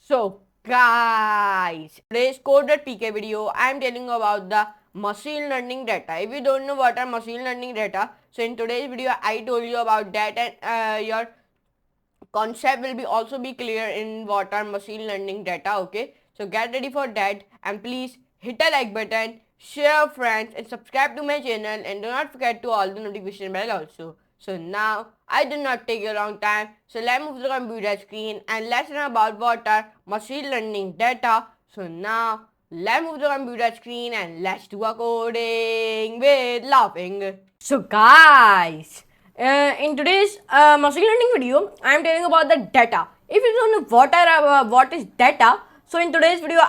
So, guys, today's Code.pk video, I am telling you about the machine learning data. If you don't know what are machine learning data, so in today's video, I told you about that, and your concept will be also be clear in what are machine learning data. Okay, so get ready for that, and please hit a like button, share friends, and subscribe to my channel, and do not forget to all the notification bell also. So now I do not take a long time, so let's move to the computer screen and let's learn about what are machine learning data. So now let's move to the computer screen and let's do a coding with laughing. So guys, in today's machine learning video, I am telling about the data. If you don't know what is data, so in today's video,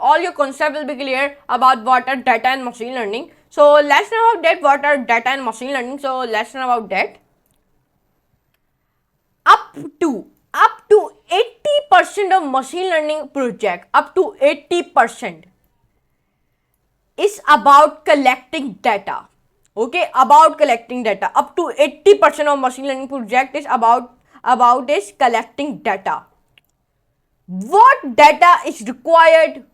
all your concept will be clear about what are data and machine learning. So let's know about that. What are data and machine learning? So let's know about that. Up to 80% of machine learning project, up to 80% is about collecting data. Okay, about collecting data. Up to 80% of machine learning project is about is collecting data. What data is required,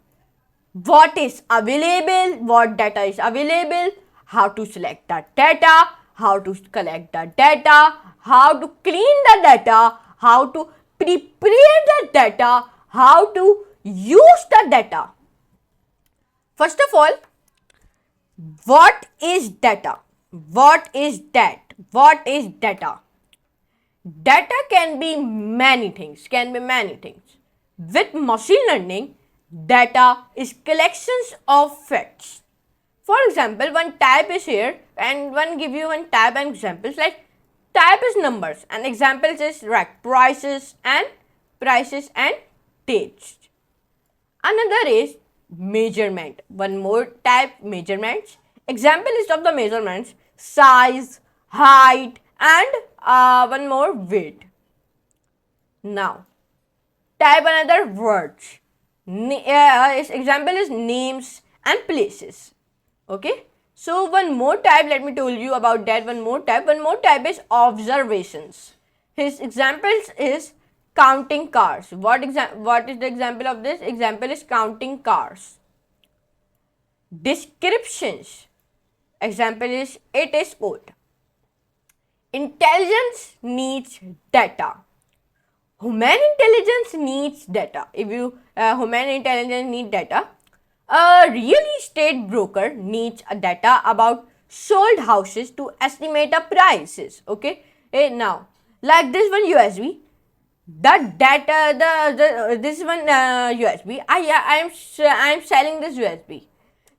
what is available, what data is available, how to select the data, how to collect the data, how to clean the data, how to prepare the data, how to use the data. First of all, what is data? What is that? What is data? Data can be many things, With machine learning, data is collections of facts. For example, one type is here and one give you one type and examples, like type is numbers and examples is like prices and dates. Another is measurement. One more type, measurements. Example list of the measurements: size, height, and one more, weight. Now, type another words. Example is names and places. Okay. So one more type, let me tell you about that. One more type is observations. His examples is counting cars. What is the example of this? Example is counting cars. Descriptions. Example is it is code. Intelligence needs data. Human intelligence needs data. If you human intelligence need data, a real estate broker needs a data about sold houses to estimate a prices. Okay. Now, like this one USB, the data, this one USB. I am selling this USB.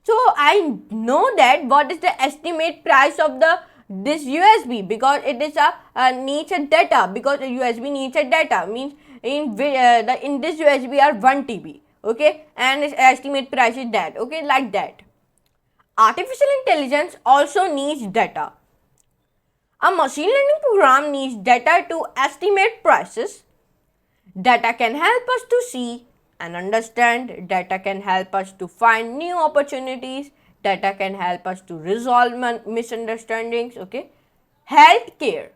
So I know that what is the estimate price of the this USB, because it is a needs a data, because a USB needs a data, means in this USB are 1 TB. Okay, and its estimate price is that. Okay, like that. Artificial intelligence also needs data. A machine learning program needs data to estimate prices. Data can help us to see and understand. Data can help us to find new opportunities. Data can help us to resolve misunderstandings. Okay. Healthcare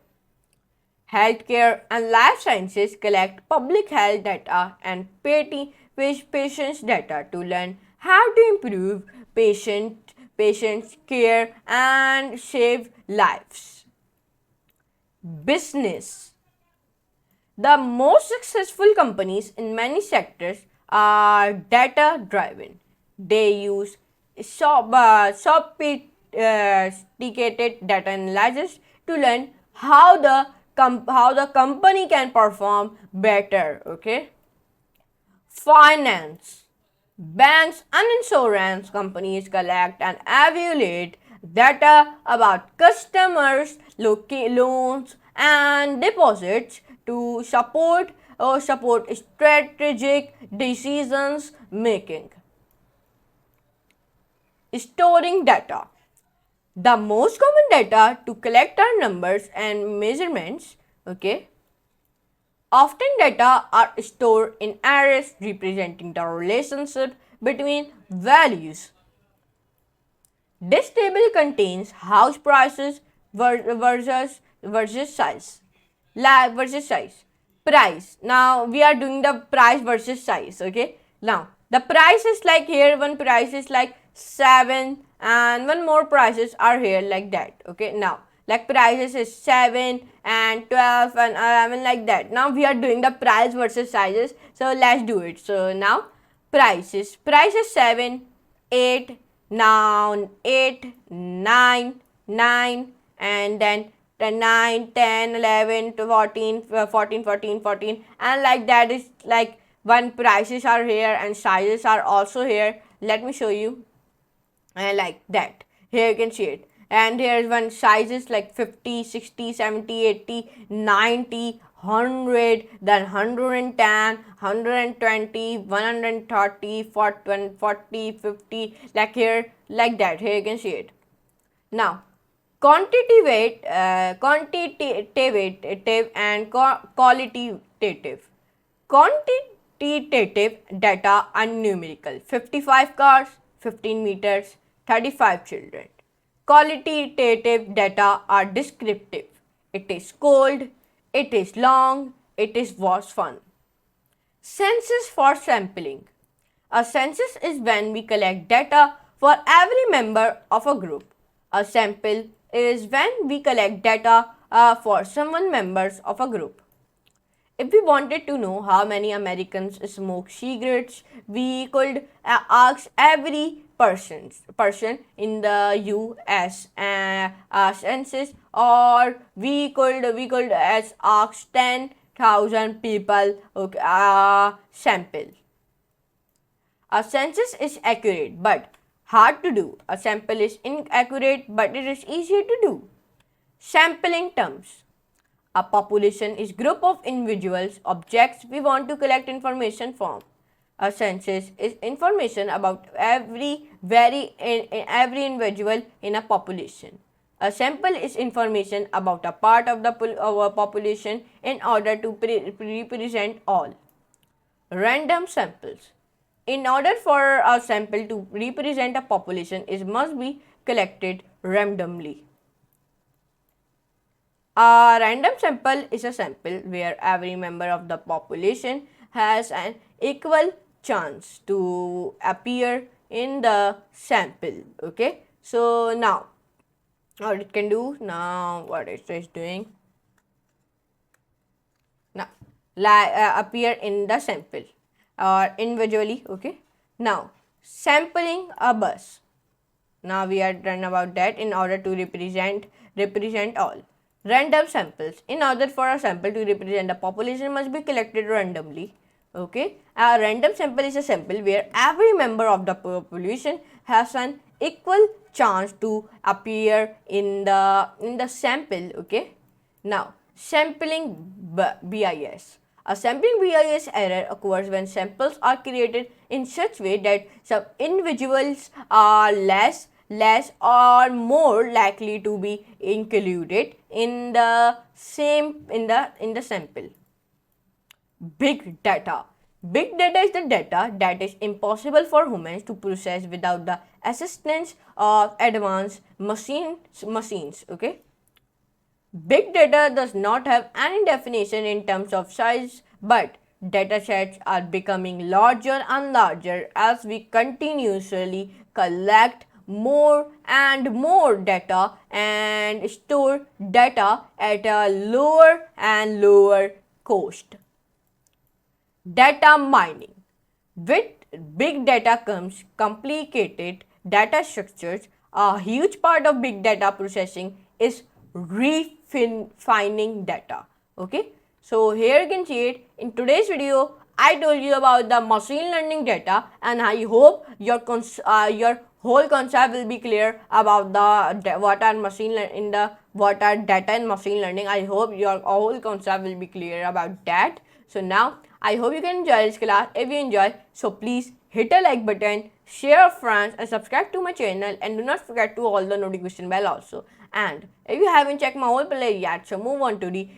and life sciences collect public health data and patients data to learn how to improve patients care and save lives. Business. The most successful companies in many sectors are data driven. They use sophisticated data analysis to learn how the company can perform better. Okay. Finance. Banks and insurance companies collect and evaluate data about customers, loans, and deposits to support strategic decisions making. Storing data. The most common data to collect are numbers and measurements. Okay. Often data are stored in arrays representing the relationship between values. This table contains house prices versus size. price. Now we are doing the price versus size. Okay, now the price is like here, one price is like 7 and one more prices are here like that. Okay, now like prices is 7 and 12 and 11 like that. Now we are doing the price versus sizes, so let's do it. So now prices 7, 8, now 8, 9, 9 and then 9, 10, 11 to 14, 14, 14, 14 and like that is like one prices are here and sizes are also here. Let me show you. And like that, here you can see it, and here is one sizes like 50, 60, 70, 80, 90, 100, then 110, 120, 130, 40, 50, like here like that. Here you can see it. Now quantitative and qualitative. Quantitative data are numerical: 55 cars, 15 meters, 35 children. Qualitative data are descriptive: it is cold, it is long, it is was fun. Census for sampling. A census is when we collect data for every member of a group. A sample is when we collect data for someone members of a group. If we wanted to know how many Americans smoke cigarettes, we could ask every person in the U.S. Census, or we could ask 10,000 people. Okay, sample. A census is accurate but hard to do. A sample is inaccurate but it is easier to do. Sampling terms. A population is group of individuals, objects we want to collect information from. A census is information about every individual in a population. A sample is information about a part of the population in order to represent all. Random samples. In order for a sample to represent a population, it must be collected randomly. A random sample is a sample where every member of the population has an equal chance to appear in the sample. Okay, so now what it can do, now what it is doing, now appear in the sample or individually. Okay, now sampling a bus. Now we are done about that. In order to represent all. Random samples. In order for a sample to represent a population, must be collected randomly. Okay, a random sample is a sample where every member of the population has an equal chance to appear in the sample. Okay, now sampling BIS. A sampling BIS error occurs when samples are created in such way that some individuals are less or more likely to be included in the sample. Big data. Big data is the data that is impossible for humans to process without the assistance of advanced machines. Okay. Big data does not have any definition in terms of size, but datasets are becoming larger and larger as we continuously collect more and more data and store data at a lower and lower cost. Data mining. With big data comes complicated data structures. A huge part of big data processing is refining data. Okay, so here you can see it. In today's video, I told you about the machine learning data, and I hope your whole concept will be clear about what are data in machine learning. I hope your whole concept will be clear about that. So now I hope you can enjoy this class. If you enjoy, so please hit a like button, share with friends and subscribe to my channel, and do not forget to all the notification bell also. And if you haven't checked my whole playlist yet, so move on to the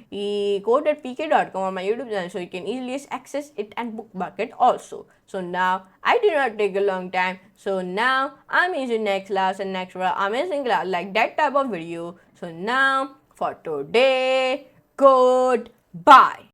code.pk.com on my YouTube channel so you can easily access it and bookmark it also. So now I do not take a long time. So now I'm using next class and next amazing class like that type of video. So now for today, goodbye.